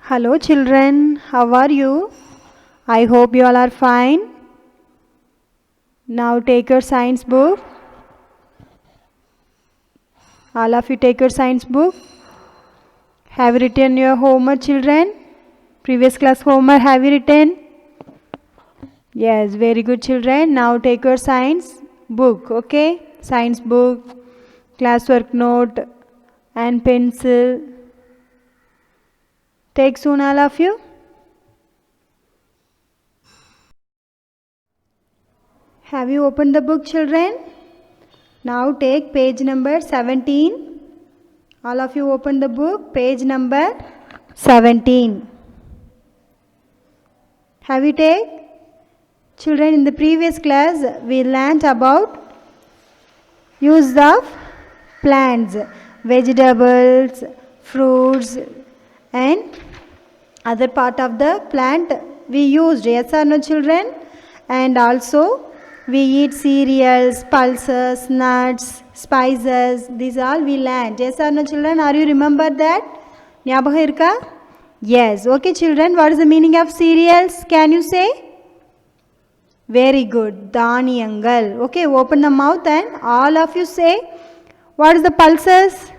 Hello children, how are you? I hope you all are fine. Now take your science book. All of you take your science book. Have you written your homework, children? Previous class homework have you written? Yes, very good children. Now take your science book, okay? Science book, classwork note and pencil. Take soon all of you. Have you opened the book, children? Now take page number 17. All of you open the book, page number 17. Have you take? Children, in the previous class, we learnt about use of plants, vegetables, fruits and other part of the plant we used. Yes or no, children? And also we eat cereals, pulses, nuts, spices. These all we learned. Yes or no, children? Are you remember that? Nyabagam irka? Yes. Okay, children. What is the meaning of cereals? Can you say? Very good. Dhaniyangal. Okay, open the mouth and all of you say. What is the pulses?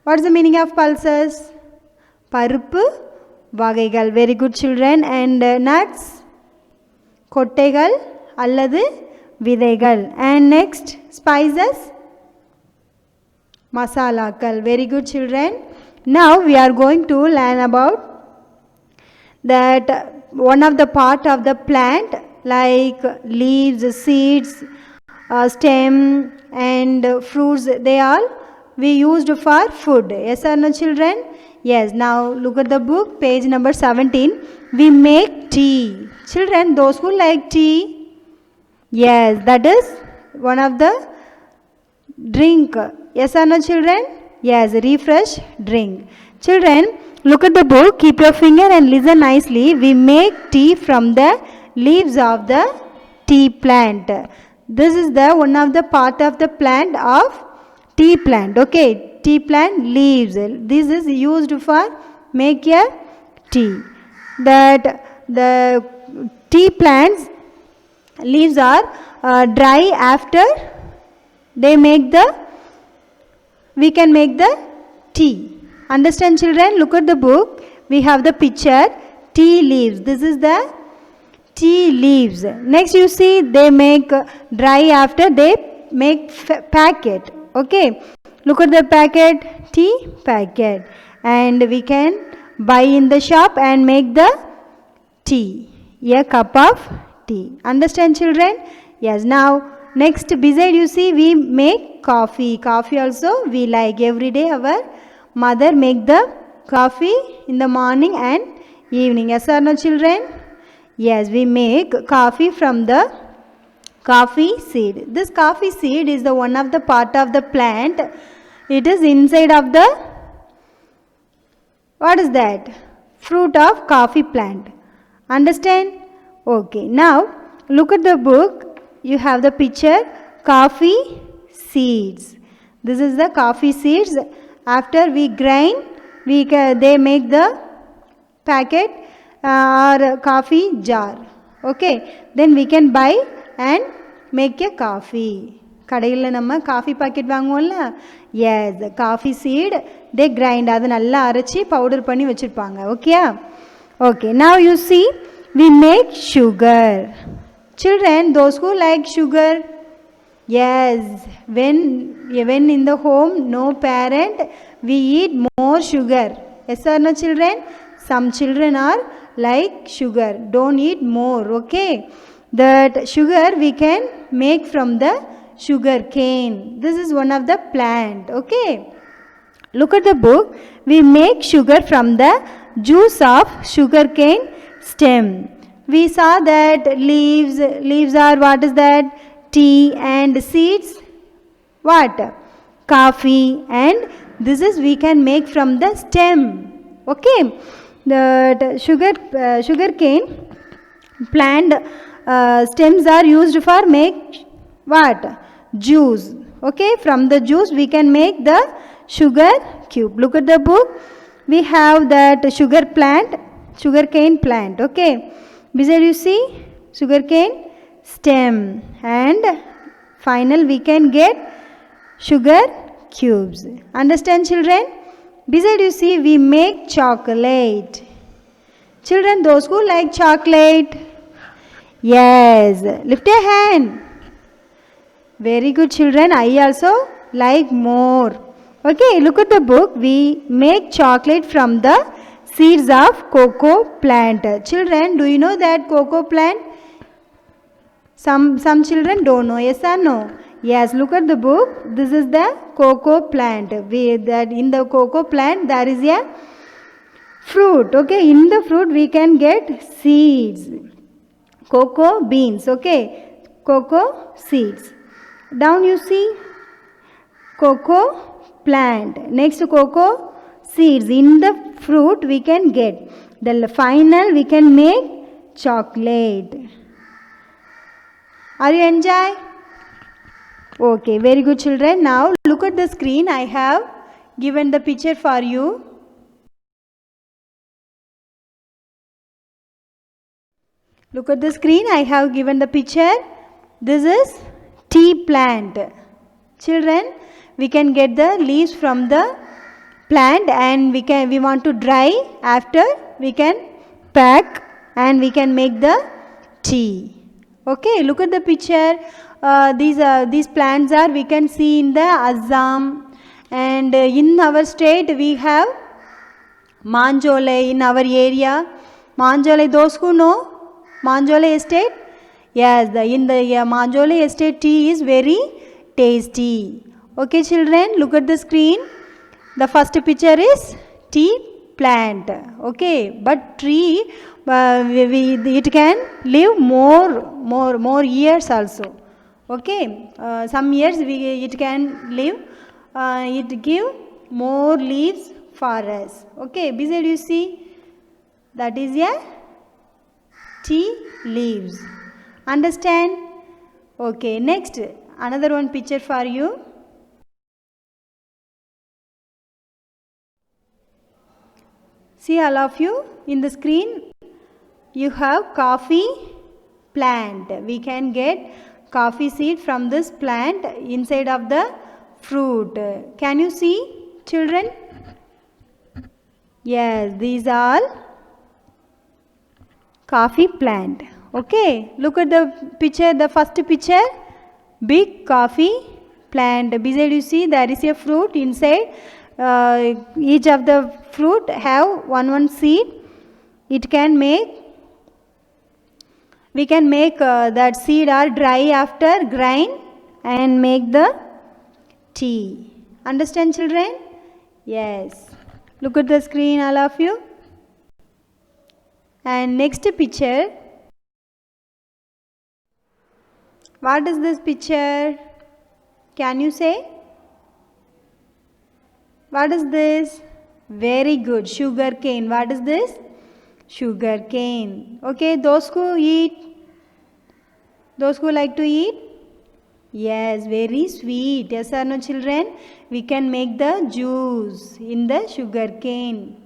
What is the meaning of pulses? Paruppu vagaigal. Very good, children. And nuts? Kottegal alladu vidaigal. And next, spices? Masalakal. Very good, children. Now we are going to learn about that one of the part of the plant like leaves, seeds, stem and fruits, they all we used for food. Yes or no, children? Yes. Now look at the book, page number 17. We make tea. Children, those who like tea, yes, that is one of the drink. Yes or no, children? Yes, refresh drink. Children, look at the book, keep your finger and listen nicely. We make tea from the leaves of the tea plant. This is the one of the part of the plant of tea plant. Okay, tea plant leaves. This is used for make a tea. That the tea plants leaves are dry after they make we can make the tea. Understand, children? Look at the book. We have the picture tea leaves. This is the tea leaves. Next you see they make dry after they make packet. Okay. Look at the packet, tea packet. And we can buy in the shop and make the tea. A cup of tea. Understand, children? Yes. Now next beside you see we make coffee. Coffee also we like every day. Our mother make the coffee in the morning and evening. Yes or no, children? Yes, we make coffee from the coffee seed. This coffee seed is the one of the part of the plant. It is inside of the, what is that? Fruit of coffee plant. Understand? Okay. Now look at the book. You have the picture coffee seeds. This is the coffee seeds. After we grind, they make the packet or coffee jar. Okay. Then we can buy and make a coffee. கடையில் நம்ம coffee packet வாங்குவோம்ல, yes coffee seed they grind, அதை நல்லா அரைச்சி powder பண்ணி வச்சுருப்பாங்க. Okay okay. Now you see we make sugar. Children, those who like sugar, yes, when in the home no parent, we eat more sugar. Yes or no, children? Some children are like sugar, don't eat more. Okay, that sugar we can make from the sugar cane. This is one of the plant. Okay, look at the book. We make sugar from the juice of sugar cane stem. We saw that leaves are, what is that? Tea, and seeds, what? Coffee, and this is we can make from the stem. Okay, the sugar cane plant stems are used for make what? Juice. Okay, from the juice we can make the sugar cube. Look at the book. we have that sugarcane plant. Okay, beside you see sugarcane stem, and final we can get sugar cubes. Understand, children? Beside you see we make chocolate. Children, those who like chocolate, yes, lift your hand. Very good, children. I also like more. Okay, look at the book. We make chocolate from the seeds of cocoa plant. Children, do you know that cocoa plant? Some children don't know. Yes or no? Yes, look at the book. This is the cocoa plant. That in the cocoa plant there is a fruit. Okay, in the fruit we can get seeds. Cocoa beans. Okay, cocoa seeds. Down you see cocoa plant. Next cocoa seeds. In the fruit we can get. The final we can make chocolate. Are you enjoy? Okay, very good, children. Now look at the screen. I have given the picture for you. Look at the screen. I have given the picture. This is tea plant. Children, we can get the leaves from the plant, and we want to dry. After we can pack and we can make the tea. Okay, look at the picture. These plants are, we can see in the Assam, and in our state we have Manjole in our area. Manjole, those who know Manjole estate? Yes, in the Manjole estate tea is very tasty. Okay, children, look at the screen. The first picture is tea plant. Okay, but tree it can live more years also. Okay, some years it can live. It give more leaves for us. Okay, beside you see that is a tea leaves. Understand? Okay, next another one picture for you. See, all of you in the screen, you have coffee plant. We can get coffee seed from this plant inside of the fruit. Can you see, children? Yes, these are coffee plant. Okay, look at the picture, the first picture, big coffee plant. Beside you see there is a fruit inside. Each of the fruit have one seed. It can make, we can make that seed are dry after grind and make the tea. Understand, children? Yes. Look at the screen, all of you. And next picture. What is this picture? Can you say? What is this? Very good. Sugar cane. What is this? Sugar cane. Okay, those who eat, those who like to eat? Yes, very sweet. Yes or no, children? We can make the juice in the sugar cane.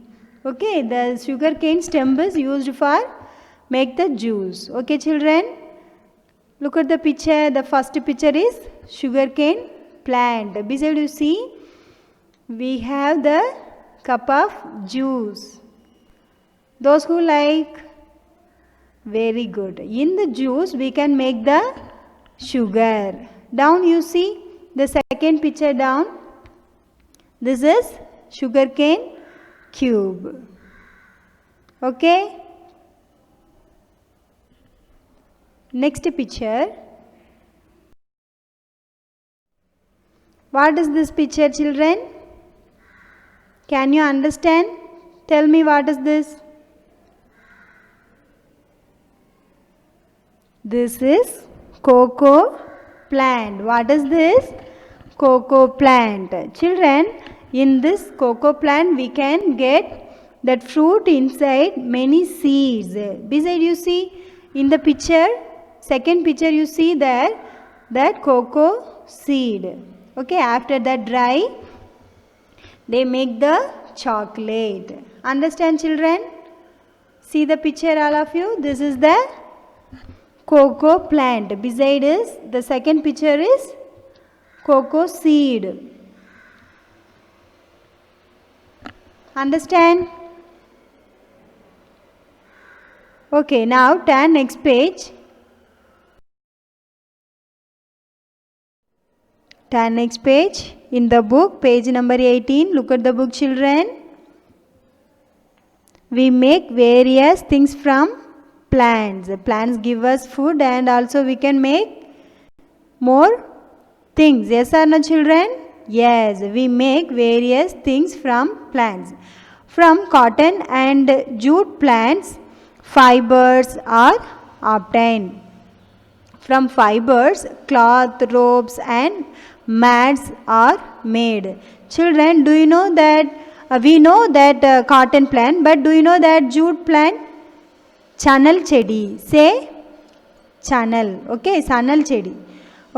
Okay, the sugar cane stem is used for make the juice. Okay, children? Look at the picture. The first picture is sugar cane plant. Beside you see, we have the cup of juice. Those who like, very good. In the juice we can make the sugar. Down you see the second picture down. This is sugar cane cube. Okay. Next picture. What is this picture, children? Can you understand? Tell me, what is this? This is cocoa plant. What is this? Cocoa plant. Children, in this cocoa plant we can get that fruit inside many seeds. Beside you see in the picture, second picture you see that cocoa seed. Okay, after that dry, they make the chocolate. Understand, children? See the picture, all of you. This is the cocoa plant. Beside is the second picture is cocoa seed. Understand? Okay, now turn next page. Turn next page in the book, page number 18. Look at the book, children. We make various things from plants. Plants give us food and also we can make more things. Yes or no, children? Yes, we make various things from plants. From cotton and jute plants, fibers are obtained. From fibers, cloth, ropes and mats are made. Children, do you know that we know that cotton plant, but do you know that jute plant? Channel chedi. Say channel. Okay, channel chedi.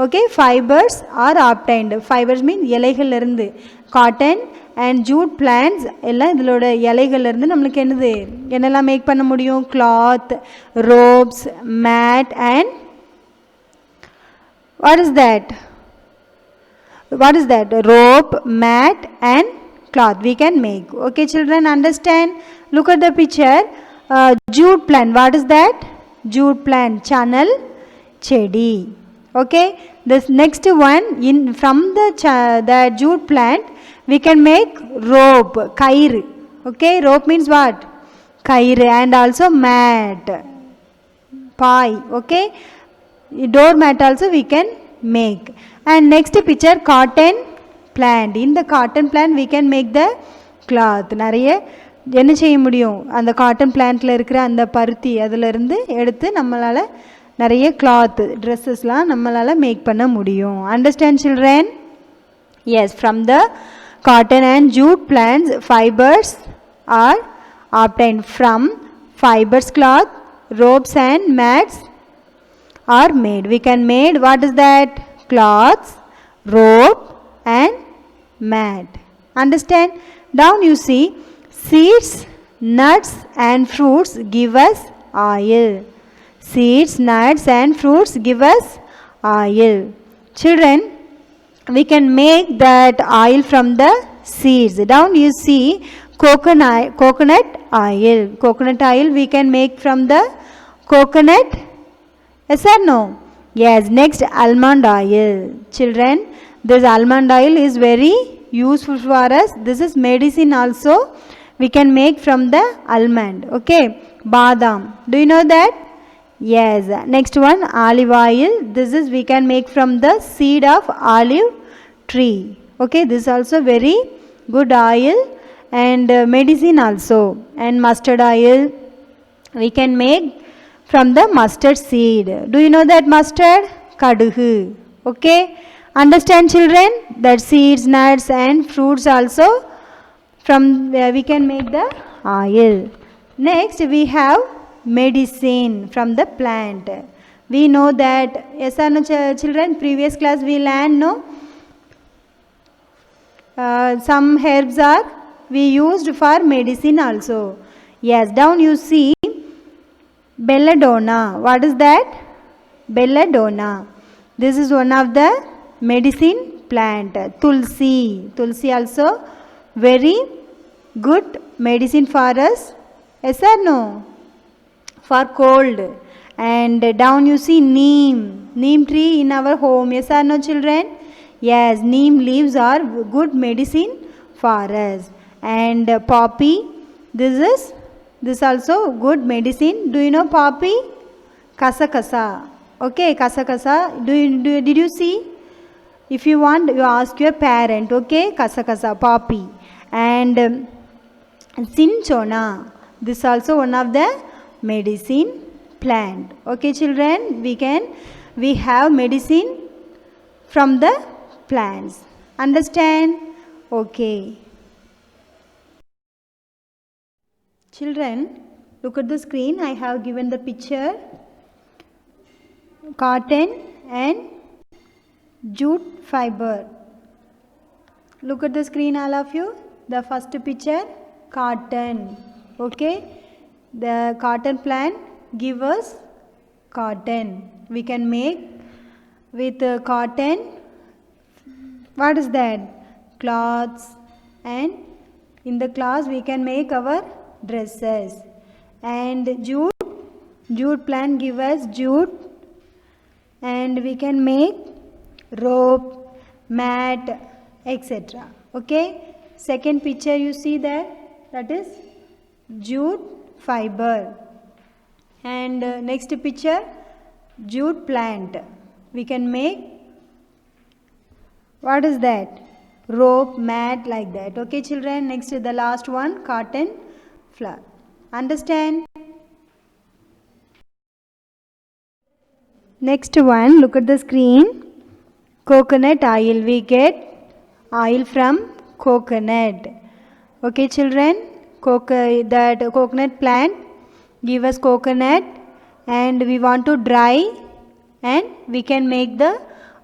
Okay, fibers are obtained. Fibers mean இலைகள் இருந்து. Cotton and jute plants எல்லாம் இதோட இலைகள் இருந்து நமக்கு என்னெல்லாம் make பண்ண முடியும்? Cloth, ropes, mat and what is that? What is that? Rope, mat and cloth we can make. Okay, children, understand? Look at the picture. Jute plant. What is that? Jute plant. Channel chedi. Okay. This next one, in from the jute plant we can make rope. Kair. Okay. Rope means what? Kair. And also mat. Pai. Okay. Doormat also we can make. And next picture, cotton plant. In the cotton plant we can make the cloth. நிறைய என்ன செய்ய முடியும்? அந்த cotton பிளான்ட்ல இருக்கிற அந்த பருத்தி அதில இருந்து எடுத்து நம்மளால நிறைய cloth dresses-லாம் நம்மளால மேக் பண்ண முடியும். Understand, children? Yes, from the cotton and jute plants, fibers are obtained. From fibers, cloth, ropes and mats are made. We can made, what is that? Cloths, rope and mat. Understand? Down you see, seeds, nuts and fruits give us oil. Seeds, nuts and fruits give us oil. Children, we can make that oil from the seeds. Down you see coconut oil. Coconut oil we can make from the coconut. Yes or no? Yes. Next, almond oil. Children, this almond oil is very useful for us. This is medicine also. We can make from the almond. Okay. Badam. Do you know that? Yes. Next one, olive oil. This is we can make from the seed of olive tree. Okay. This is also very good oil and medicine also. And mustard oil we can make from the mustard seed. Do you know that mustard? Kaduhu. Okay. Understand, children? That seeds, nuts and fruits also from where we can make the oil. Next we have medicine from the plant. We know that, yes or no, children? Previous class we learned, no? Some herbs are we used for medicine also. Yes, down you see belladonna. What is that? Belladonna. This is one of the medicine plant. Tulsi. Tulsi also very good medicine for us. Yes or no? For cold. And down you see neem. Neem tree in our home. Yes or no, children? Yes, neem leaves are good medicine for us. And poppy. This also good medicine. Do you know poppy? Kasa kasa. Okay, kasa kasa. Did you see? If you want, you ask your parent. Okay, kasa kasa, poppy. And cinchona. This also one of the medicine plant. Okay, children, we have medicine from the plants. Understand? Okay. Children, look at the screen. I have given the picture. Cotton and jute fiber. Look at the screen, all of you. the first picture, cotton. Okay, the cotton plant give us cotton. We can make with cotton, what is that? Cloths, and in the cloths we can make our dresses. And jute plant give us jute, and we can make rope, mat, etc. Okay, second picture you see there, that is jute fiber. And next picture, jute plant. We can make, what is that? Rope, mat, like that. Okay children, next is the last one, cotton flower. Understand? Next one, look at the screen. Coconut oil. We get oil from coconut. Okay children, that coconut plant give us coconut, and we want to dry, and we can make the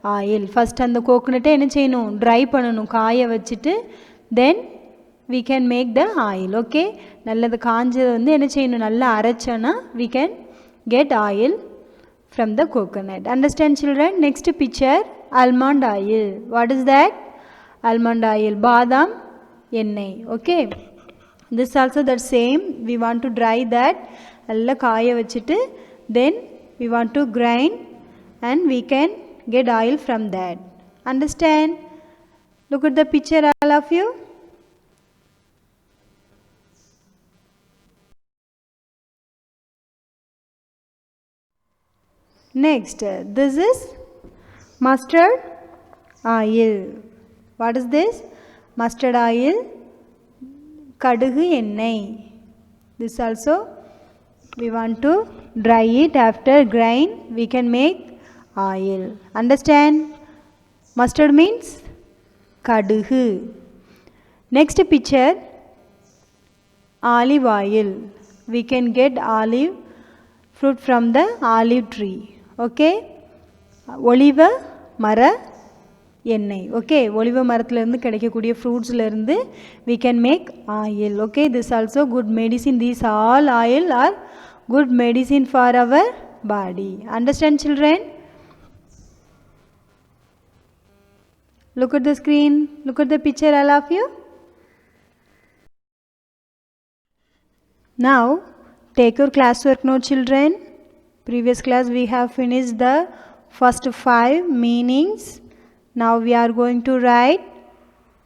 oil. First அந்த கோகோனட்டை என்ன செய்யணும், try பண்ணணும், காய வச்சுட்டு தென் we can make the oil. Okay, நல்லது காஞ்சது வந்து என்ன செய்யணும், நல்லா அரைச்சோன்னா we can get oil from the coconut. Understand children? Next picture, almond oil. What is that? Almond oil, பாதாம் எண்ணெய். Okay, this also the same. We want to dry that, நல்லா காய வச்சுட்டு then we want to grind, and we can get oil from that. Understand? Look at the picture, all of you. Next, this is mustard oil. What is this? Mustard oil, kadugu எண்ணெய். This also we want to dry it. After grind we can make oil. Understand? Mustard means kadugu. Next picture, olive oil. We can get olive fruit from the olive tree. Okay, ஒலிவ மர எண்ணெய். Okay, ஒலிவ மரத்திலிருந்து கிடைக்கக்கூடிய ஃப்ரூட்ஸ்லேருந்து we can make oil. Okay, this also good medicine. These all oil are good medicine for our body. Understand children? Look at the screen. Look at the picture, all of you. Now take your classwork note children. Previous class we have finished the first 5 meanings. Now we are going to write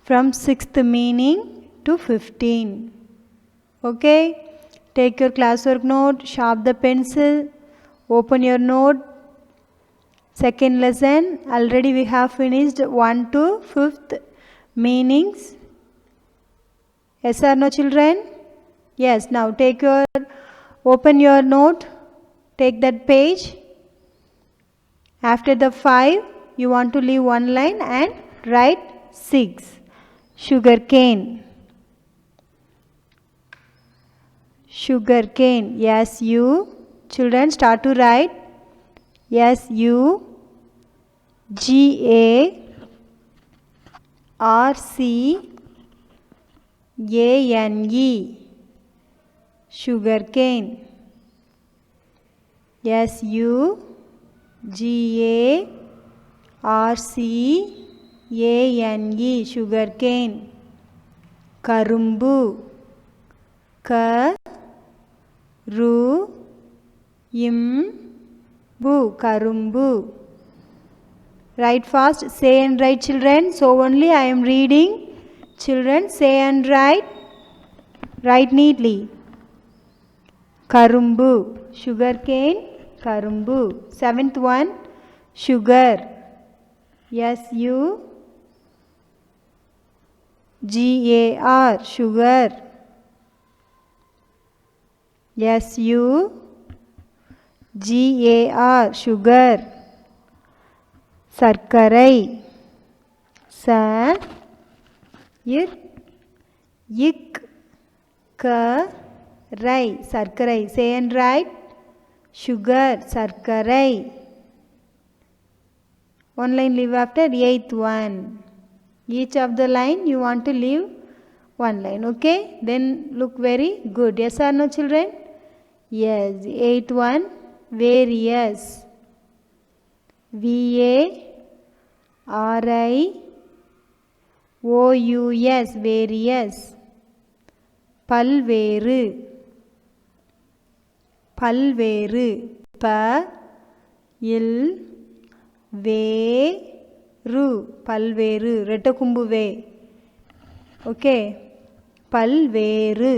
from 6th meaning to 15. Okay, take your classwork note, sharp the pencil, open your note. Second lesson, already we have finished 1 to 5th meanings. Yes or no children? Yes. Now open your note, take that page. After the 5 you want to leave one line and write 6. Sugar cane. Sugar cane. Yes, you children start to write. Yes, you GARCANE. Sugar cane. Yes, you GARCANE. Sugar cane. Karumbu. Karumbu. Karumbu. Write fast. Say and write children. So only I am reading. Children, say and write. Write neatly. Karumbu. Sugar cane. Karumbu. 7th one, sugar. Yes, you GAR. Sugar. Yes, you GAR. Sugar. Sarkarai. Sarkarai. Sarkarai. Say and write. Sugar. Sarkarai. One line leave after 8th one. Each of the line you want to leave One line, okay? Then look very good. Yes or no, children? Yes. Eighth one, various. VARIOUS, various. பல்வேறு பல்வேறு ப இல் வேறு பல்வேறு ரெட்ட கும்பு வே okay பல்வேறு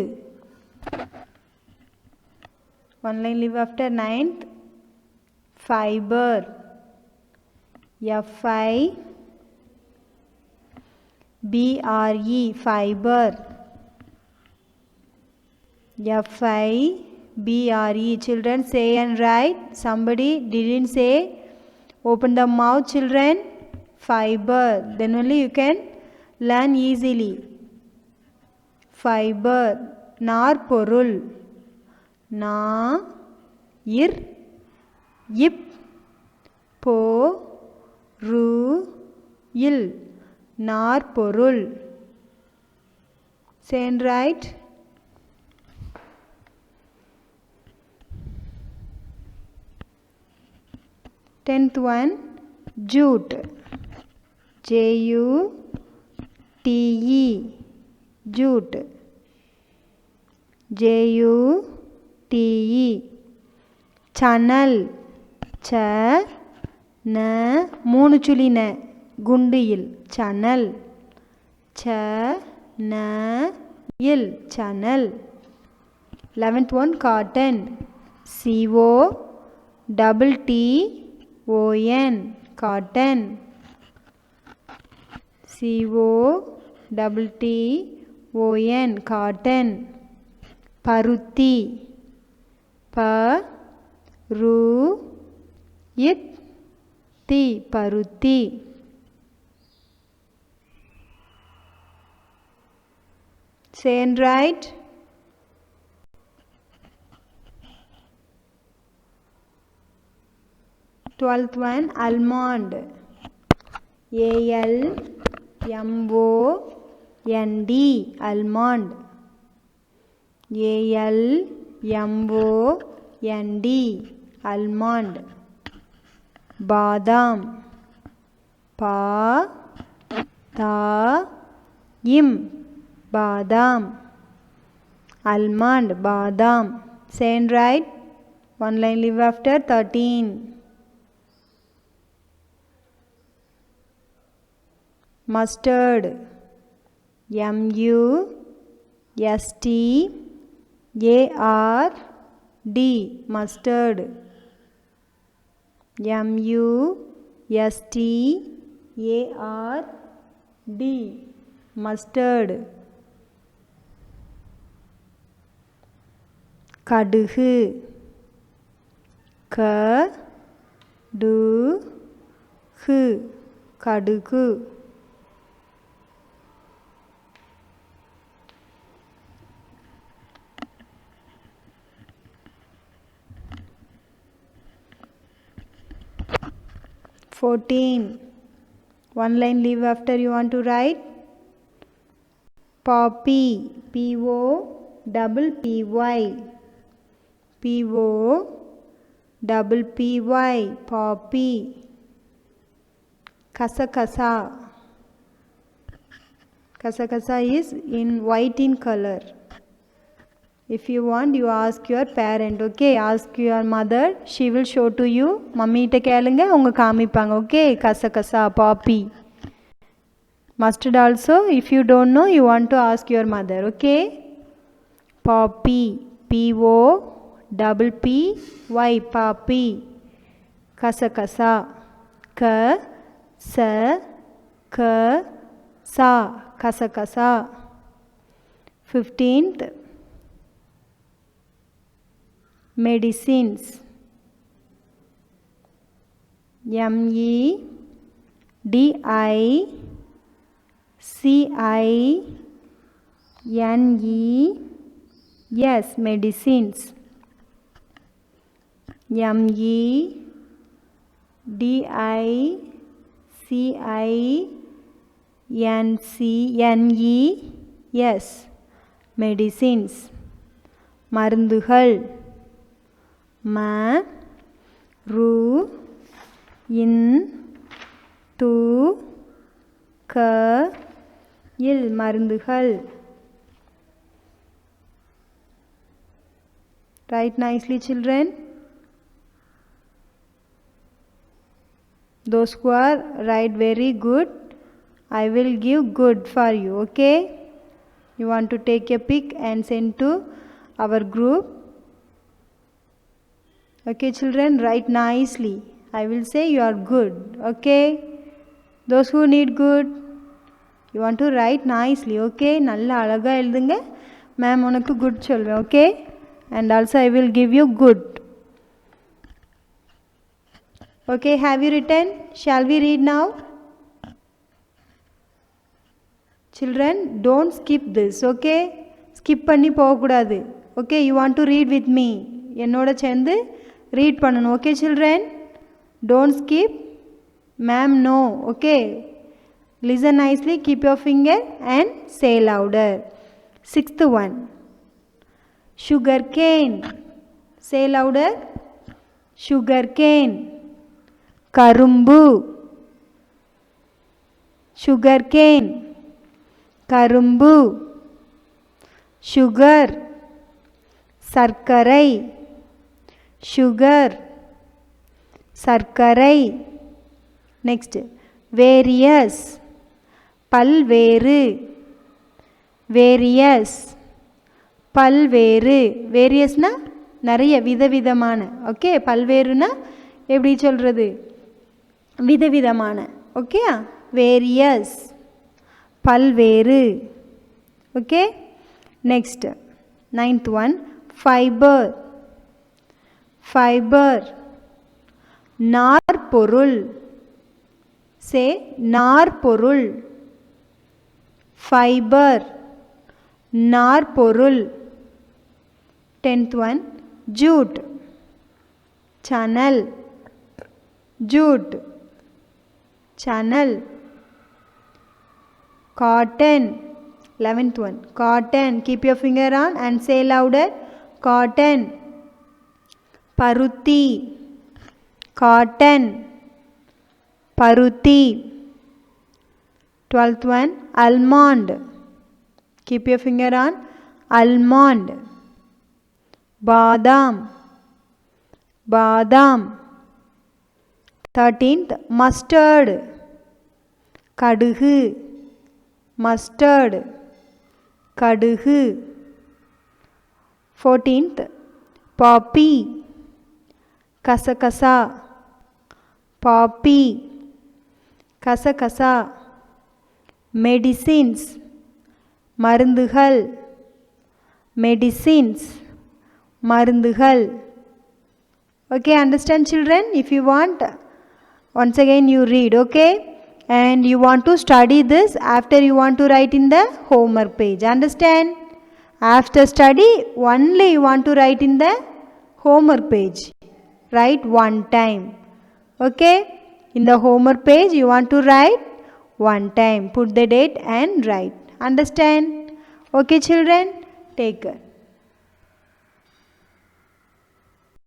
one line leave after ninth fiber FIBRE fiber FIBRE children say and write somebody didn't say open the mouth children fiber then only you can learn easily fiber நாற்பொருள் நா இர் இப் போ ரு இல் நாற்பொருள் say and write tenth one jute JUTE jute JUTE channel ன மூணு சுழி ந குண்டு இல் channel ன இல் channel 11th one cotton COTTON cotton COTTON cotton பருத்தி பருத்தி பருத்தி say and write twelfth one almond ALMOND almond ALMOND almond badam badam almond badam say and write one line leave after 13 mustard MUSTARD mustard MUSTARD mustard கடுகு கடுகு 14 one line leave after you want to write poppy POPPY poppy kasakasa is in white in color if you want you ask your parent okay ask your mother she will show to you mummy கிட்ட கேளுங்க அவங்க காமிப்பாங்க okay kasakasa poppy mustard also if you don't know you want to ask your mother okay poppy POPPY poppy kasakasa kasakasa 15th medicines MEDICINES medicines yes, medicines, மருந்துகள், ம ரு இன் து க இல் மருந்துகள். Write nicely, children. Those who are write very good, I will give good for you. Okay, you want to take a pic and send to our group. Okay, children, write nicely. I will say you are good. Okay, those who need good, you want to write nicely. Okay, நல்லா அழகா எழுதுங்க. Ma'am உனக்கு good சொல்வேன். Okay, and also I will give you good. Okay, have you written? Shall we read now? Children, don't skip this. Okay, skip பண்ணி போகக்கூடாது. Okay, you want to read with me. என்னோட சேர்ந்து read பண்ணணும். Okay, children, don't skip. Ma'am, no. Okay, listen nicely, keep your finger and say louder. Sixth one, sugar cane. Say louder. Sugar cane. கரும்பு, sugar cane, கரும்பு. sugar, சர்க்கரை, sugar, சர்க்கரை. next, various, பல்வேறு, various, பல்வேறு. வேரியஸ்னா நிறைய விதவிதமான. Okay, பல்வேறுனா எப்படி சொல்கிறது? விதவிதமான. ஓகே, வேரியஸ், பல்வேறு. Okay, next ninth one, fibre. Fibre, நார்பொருள். சே நார்பொருள். ஃபைபர், நார்பொருள். 10th one, jute. channel. jute, channel. cotton. 11th one, cotton. Keep your finger on and say louder. cotton. பருத்தி. cotton, பருத்தி. 12th one, almond. Keep your finger on. almond. பாதாம். பாதாம். 13th, mustard. கடுகு. mustard, கடுகு. 14th, poppy. கசகசா. poppy, கசகசா. medicines, மருந்துகள். medicines, மருந்துகள். Okay, understand, children? If you want, once again you read. Okay, and you want to study this, after you want to write in the homework page. Understand? After study only you want to write in the homework page. Write one time. Okay, in the homework page you want to write one time. Put the date and write. Understand? Okay, children, take care.